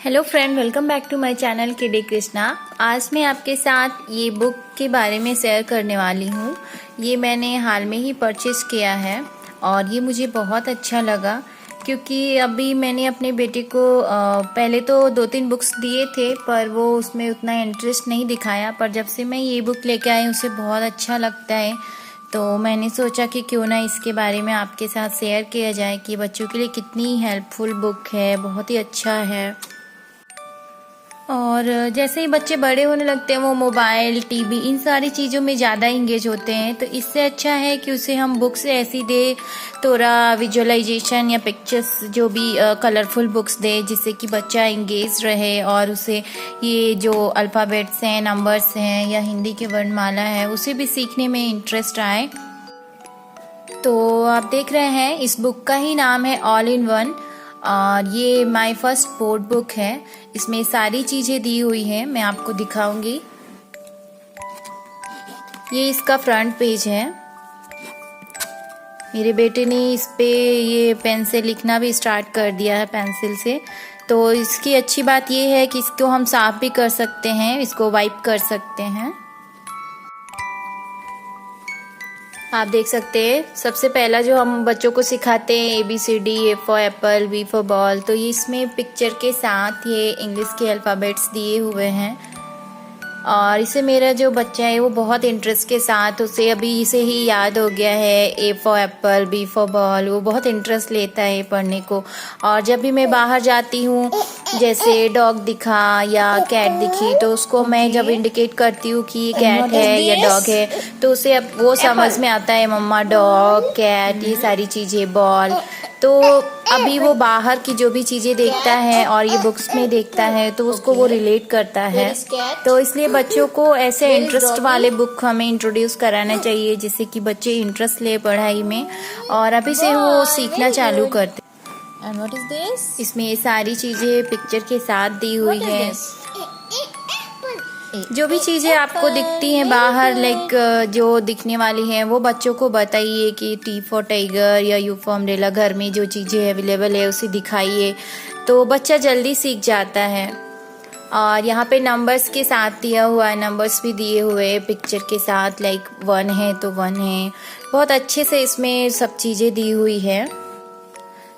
Hello friend, welcome back to my channel Kiddy Krishna. आज मैं आपके साथ ये बुक के बारे में शेयर करने वाली हूँ। ये मैंने हाल में ही परचेज़ किया है और ये मुझे बहुत अच्छा लगा क्योंकि अभी मैंने अपने बेटे को पहले तो 2-3 बुक्स दिए थे पर वो उसमें उतना इंटरेस्ट नहीं दिखाया, पर जब से मैं ये बुक लेके आई उसे बहुत अच्छा लगता है। तो मैंने सोचा कि क्यों ना इसके बारे में आपके साथ शेयर किया जाए कि बच्चों के लिए कितनी हेल्पफुल बुक है, बहुत ही अच्छा है। और जैसे ही बच्चे बड़े होने लगते हैं वो मोबाइल, टीवी इन सारी चीज़ों में ज़्यादा इंगेज होते हैं, तो इससे अच्छा है कि उसे हम बुक्स ऐसी दे, थोड़ा विजुअलाइजेशन या पिक्चर्स जो भी कलरफुल बुक्स दे जिससे कि बच्चा इंगेज रहे और उसे ये जो अल्फ़ाबेट्स हैं, नंबर्स हैं या हिंदी के वर्णमाला है उसे भी सीखने में इंटरेस्ट आए। तो आप देख रहे हैं इस बुक का ही नाम है ऑल इन वन और ये माय फर्स्ट बोर्ड बुक है। इसमें सारी चीज़ें दी हुई हैं, मैं आपको दिखाऊंगी। ये इसका फ्रंट पेज है। मेरे बेटे ने इस पे ये पेन से लिखना भी स्टार्ट कर दिया है, पेंसिल से। तो इसकी अच्छी बात ये है कि इसको हम साफ भी कर सकते हैं, इसको वाइप कर सकते हैं। आप देख सकते हैं सबसे पहला जो हम बच्चों को सिखाते हैं ABCD, A for Apple, B for ball, तो ये इसमें पिक्चर के साथ ये इंग्लिश के अल्फ़ाबेट्स दिए हुए हैं और इसे मेरा जो बच्चा है वो बहुत इंटरेस्ट के साथ, उसे अभी इसे ही याद हो गया है A for Apple, B for ball, वो बहुत इंटरेस्ट लेता है पढ़ने को। और जब भी मैं बाहर जाती हूँ, जैसे डॉग दिखा या कैट दिखी, तो उसको मैं जब इंडिकेट करती हूँ कि ये कैट है या डॉग है, तो उसे अब वो समझ में आता है, मम्मा डॉग, कैट, ये सारी चीज़ें, बॉल। तो अभी वो बाहर की जो भी चीज़ें देखता है और ये बुक्स में देखता है तो उसको वो रिलेट करता है। तो इसलिए बच्चों को ऐसे इंटरेस्ट वाले बुक हमें इंट्रोड्यूस कराना चाहिए जिससे कि बच्चे इंटरेस्ट ले पढ़ाई में और अभी से वो सीखना चालू करते। And what is this? इसमें ये सारी चीज़ें पिक्चर के साथ दी हुई है। जो भी चीज़ें आपको दिखती हैं बाहर, लाइक जो दिखने वाली हैं, वो बच्चों को बताइए कि T फॉर टाइगर या U फॉर अम्ब्रेला, घर में जो चीज़ें अवेलेबल है उसे दिखाइए, तो बच्चा जल्दी सीख जाता है। और यहाँ पे नंबर्स के साथ दिया हुआ है, नंबर्स भी दिए हुए हैं पिक्चर के साथ, लाइक 1 है तो 1 है, बहुत अच्छे से इसमें सब चीज़ें दी हुई है।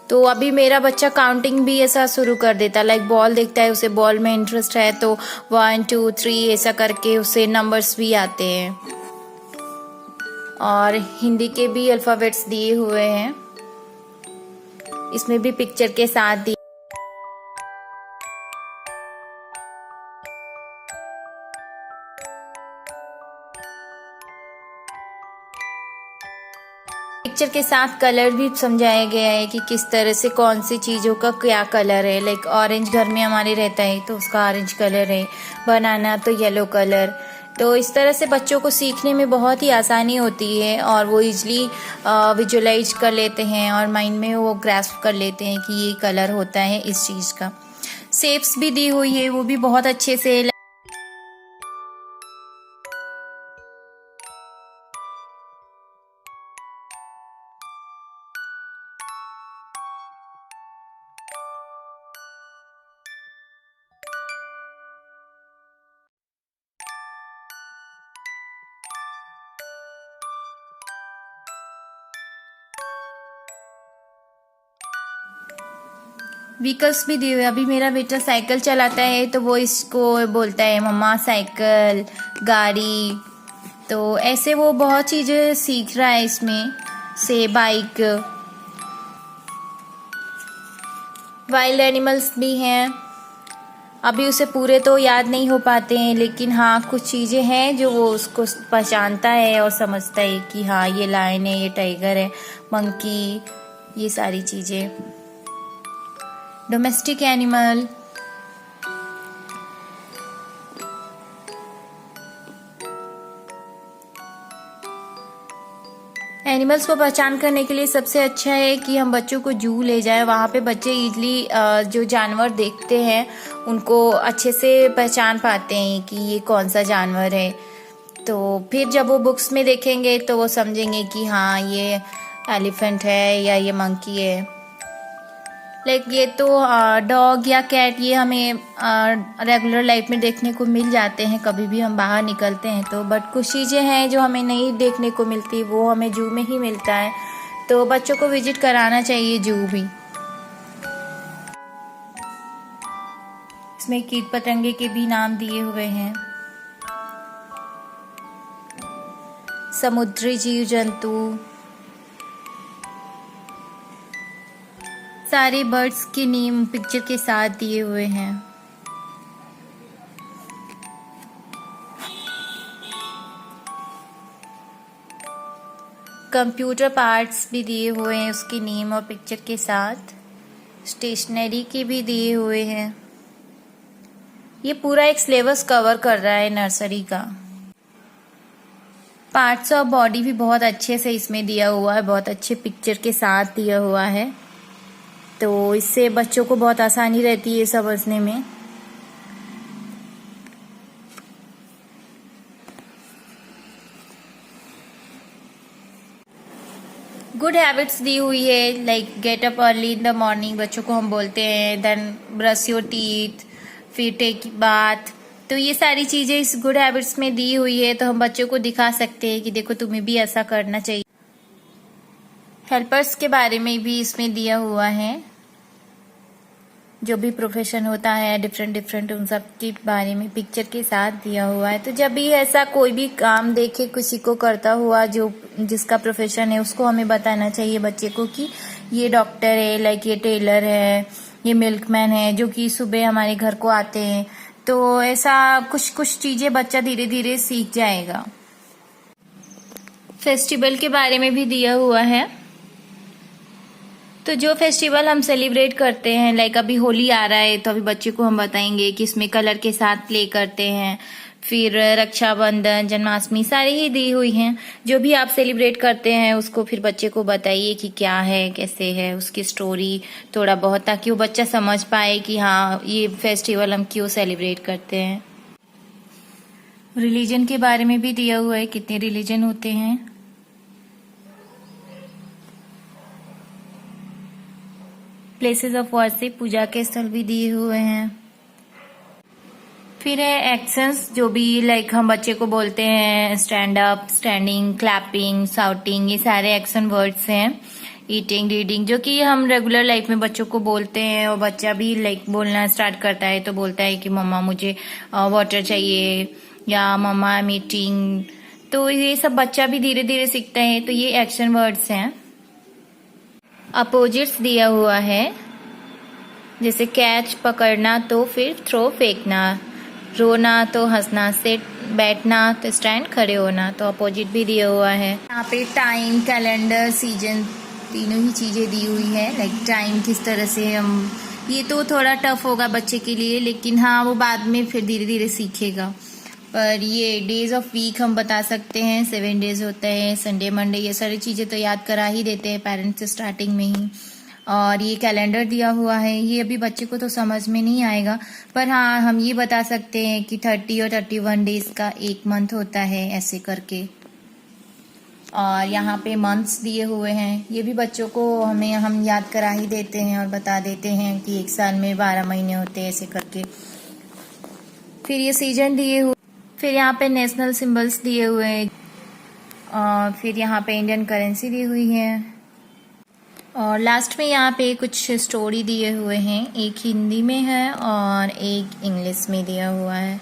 तो अभी मेरा बच्चा काउंटिंग भी ऐसा शुरू कर देता, लाइक बॉल देखता है, उसे बॉल में इंटरेस्ट है तो 1 2 3 ऐसा करके उसे नंबर्स भी आते हैं। और हिंदी के भी अल्फ़ाबेट्स दिए हुए हैं, इसमें भी पिक्चर के साथ दिए। पिक्चर के साथ कलर भी समझाया गया है कि किस तरह से कौन सी चीज़ों का क्या कलर है, लाइक ऑरेंज घर में हमारे रहता है तो उसका ऑरेंज कलर है, बनाना तो येलो कलर। तो इस तरह से बच्चों को सीखने में बहुत ही आसानी होती है और वो इजली विजुलाइज कर लेते हैं और माइंड में वो ग्रास्प कर लेते हैं कि ये कलर होता है इस चीज़ का। शेप्स भी दी हुई है, वो भी बहुत अच्छे से। व्हीकल्स भी दिए हुए। अभी मेरा बेटा साइकिल चलाता है तो वो इसको बोलता है मम्मा साइकिल, गाड़ी। तो ऐसे वो बहुत चीज़ें सीख रहा है इसमें से। बाइक, वाइल्ड एनिमल्स भी हैं। अभी उसे पूरे तो याद नहीं हो पाते हैं, लेकिन हाँ कुछ चीज़ें हैं जो वो उसको पहचानता है और समझता है कि हाँ ये लायन है, ये टाइगर है, मंकी, ये सारी चीज़ें। डोमेस्टिक एनिमल, एनिमल्स को पहचान करने के लिए सबसे अच्छा है कि हम बच्चों को जू ले जाएं। वहाँ पे बच्चे इजली जो जानवर देखते हैं उनको अच्छे से पहचान पाते हैं कि ये कौन सा जानवर है। तो फिर जब वो बुक्स में देखेंगे तो वो समझेंगे कि हाँ ये एलिफेंट है या ये मंकी है। लाइक ये तो डॉग या कैट ये हमें रेगुलर लाइफ में देखने को मिल जाते हैं कभी भी हम बाहर निकलते हैं तो, बट कुछ चीज़ें हैं जो हमें नहीं देखने को मिलती, वो हमें जू में ही मिलता है। तो बच्चों को विजिट कराना चाहिए जू भी। इसमें कीट पतंगे के भी नाम दिए हुए हैं, समुद्री जीव जंतु, सारे बर्ड्स के नेम पिक्चर के साथ दिए हुए हैं। कंप्यूटर पार्ट्स भी दिए हुए हैं उसके नेम और पिक्चर के साथ। स्टेशनरी के भी दिए हुए हैं। ये पूरा एक सिलेबस कवर कर रहा है नर्सरी का। पार्ट्स ऑफ बॉडी भी बहुत अच्छे से इसमें दिया हुआ है, बहुत अच्छे पिक्चर के साथ दिया हुआ है, तो इससे बच्चों को बहुत आसानी रहती है समझने में। गुड हैबिट्स दी हुई है, like get up early in the morning, बच्चों को हम बोलते हैं, देन ब्रश योर टीथ, फिर टेक बाथ। तो ये सारी चीजें इस गुड हैबिट्स में दी हुई है, तो हम बच्चों को दिखा सकते हैं कि देखो तुम्हें भी ऐसा करना चाहिए। हेल्पर्स के बारे में भी इसमें दिया हुआ है, जो भी प्रोफेशन होता है डिफरेंट उन सब के बारे में पिक्चर के साथ दिया हुआ है। तो जब भी ऐसा कोई भी काम देखे किसी को करता हुआ जो जिसका प्रोफेशन है, उसको हमें बताना चाहिए बच्चे को कि ये डॉक्टर है, लाइक ये टेलर है, ये मिल्कमैन है, जो कि सुबह हमारे घर को आते हैं। तो ऐसा कुछ चीजें बच्चा धीरे धीरे सीख जाएगा। फेस्टिवल के बारे में भी दिया हुआ है, तो जो फेस्टिवल हम सेलिब्रेट करते हैं, लाइक अभी होली आ रहा है तो अभी बच्चे को हम बताएंगे कि इसमें कलर के साथ प्ले करते हैं। फिर रक्षाबंधन, जन्माष्टमी सारी ही दी हुई हैं। जो भी आप सेलिब्रेट करते हैं उसको फिर बच्चे को बताइए कि क्या है, कैसे है, उसकी स्टोरी थोड़ा बहुत, ताकि वो बच्चा समझ पाए कि हाँ ये फेस्टिवल हम क्यों सेलिब्रेट करते हैं। रिलीजन के बारे में भी दिया हुआ है, कितने रिलीजन होते हैं। प्लेसेस ऑफ वर्शिप, पूजा के स्थल भी दिए हुए हैं। फिर है एक्शंस, जो भी लाइक हम बच्चे को बोलते हैं, stand up, standing, clapping, shouting, ये सारे एक्शन वर्ड्स हैं। ईटिंग, रीडिंग, जो कि हम रेगुलर लाइफ में बच्चों को बोलते हैं, और बच्चा भी लाइक बोलना स्टार्ट करता है तो बोलता है कि मम्मा मुझे वाटर चाहिए, या मम्मा आई एम ईटिंग। तो ये सब बच्चा भी धीरे धीरे सीखता है। तो ये एक्शन वर्ड्स हैं। अपोजिट्स दिया हुआ है, जैसे कैच पकड़ना, तो फिर थ्रो फेंकना, रोना तो हंसना, सेट बैठना तो स्टैंड खड़े होना, तो अपोजिट भी दिया हुआ है। यहाँ पे टाइम, कैलेंडर, सीजन, तीनों ही चीजें दी हुई है। लाइक टाइम किस तरह से हम, ये तो थोड़ा टफ होगा बच्चे के लिए, लेकिन हाँ वो बाद में फिर धीरे धीरे सीखेगा। पर ये डेज ऑफ वीक हम बता सकते हैं, 7 डेज होते हैं, संडे मंडे, ये सारी चीजें तो याद करा ही देते हैं पेरेंट्स स्टार्टिंग में ही। और ये कैलेंडर दिया हुआ है, ये अभी बच्चे को तो समझ में नहीं आएगा, पर हाँ हम ये बता सकते हैं कि 30 और 31 डेज का एक मंथ होता है, ऐसे करके। और यहाँ पे मंथ्स दिए हुए हैं, ये भी बच्चों को हम याद करा ही देते हैं और बता देते हैं कि एक साल में 12 महीने होते हैं, ऐसे करके। फिर ये सीजन दिए हुए, फिर यहाँ पे नेशनल सिंबल्स दिए हुए हैं, और फिर यहाँ पे इंडियन करेंसी दी हुई है, और लास्ट में यहाँ पे कुछ स्टोरी दिए हुए हैं। एक हिंदी में है और एक इंग्लिश में दिया हुआ है।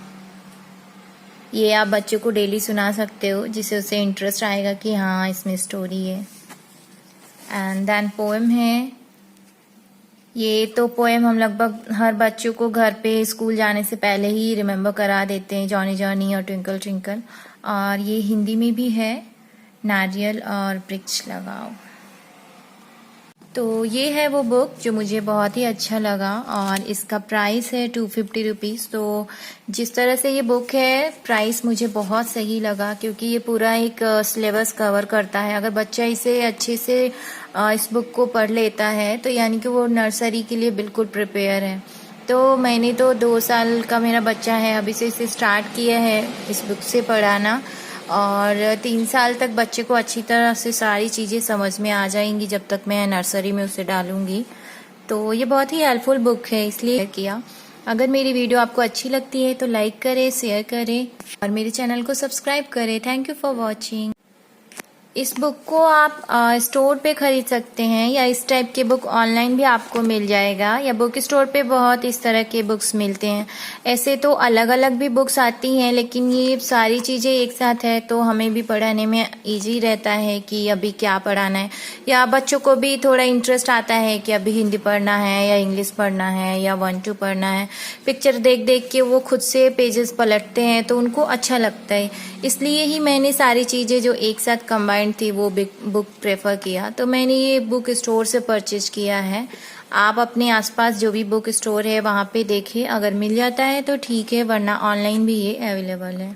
ये आप बच्चों को डेली सुना सकते हो, जिससे उसे इंटरेस्ट आएगा कि हाँ इसमें स्टोरी है। एंड देन पोएम है। ये तो पोएम हम लगभग हर बच्चों को घर पे स्कूल जाने से पहले ही रिमेम्बर करा देते हैं, जॉनी जॉनी और ट्विंकल ट्विंकल। और ये हिंदी में भी है, नारियल और वृक्ष लगाओ। तो ये है वो बुक जो मुझे बहुत ही अच्छा लगा, और इसका प्राइस है 250 रुपीज़। तो जिस तरह से ये बुक है, प्राइस मुझे बहुत सही लगा, क्योंकि ये पूरा एक सिलेबस कवर करता है। अगर बच्चा इसे अच्छे से इस बुक को पढ़ लेता है तो यानी कि वो नर्सरी के लिए बिल्कुल प्रिपेयर है। तो मैंने तो 2 साल का मेरा बच्चा है, अभी से इसे स्टार्ट किया है इस बुक से पढ़ाना, और 3 साल तक बच्चे को अच्छी तरह से सारी चीज़ें समझ में आ जाएंगी, जब तक मैं नर्सरी में उसे डालूंगी। तो ये बहुत ही हेल्पफुल बुक है, इसलिए किया। अगर मेरी वीडियो आपको अच्छी लगती है तो लाइक करें, शेयर करें और मेरे चैनल को सब्सक्राइब करें। Thank you for watching. इस बुक को आप स्टोर पे खरीद सकते हैं या इस टाइप के बुक ऑनलाइन भी आपको मिल जाएगा, या बुक स्टोर पे बहुत इस तरह के बुक्स मिलते हैं। ऐसे तो अलग अलग भी बुक्स आती हैं, लेकिन ये सारी चीज़ें एक साथ है तो हमें भी पढ़ाने में इजी रहता है कि अभी क्या पढ़ाना है, या बच्चों को भी थोड़ा इंटरेस्ट आता है कि अभी हिंदी पढ़ना है या इंग्लिश पढ़ना है या 1-2 पढ़ना है। पिक्चर देख देख के वो खुद से पेजेस पलटते हैं तो उनको अच्छा लगता है, इसलिए ही मैंने सारी चीज़ें जो एक साथ कंबाइंड थी वो बुक प्रेफर किया। तो मैंने ये बुक स्टोर से परचेज किया है। आप अपने आसपास जो भी बुक स्टोर है वहाँ पे देखें, अगर मिल जाता है तो ठीक है, वरना ऑनलाइन भी ये अवेलेबल है।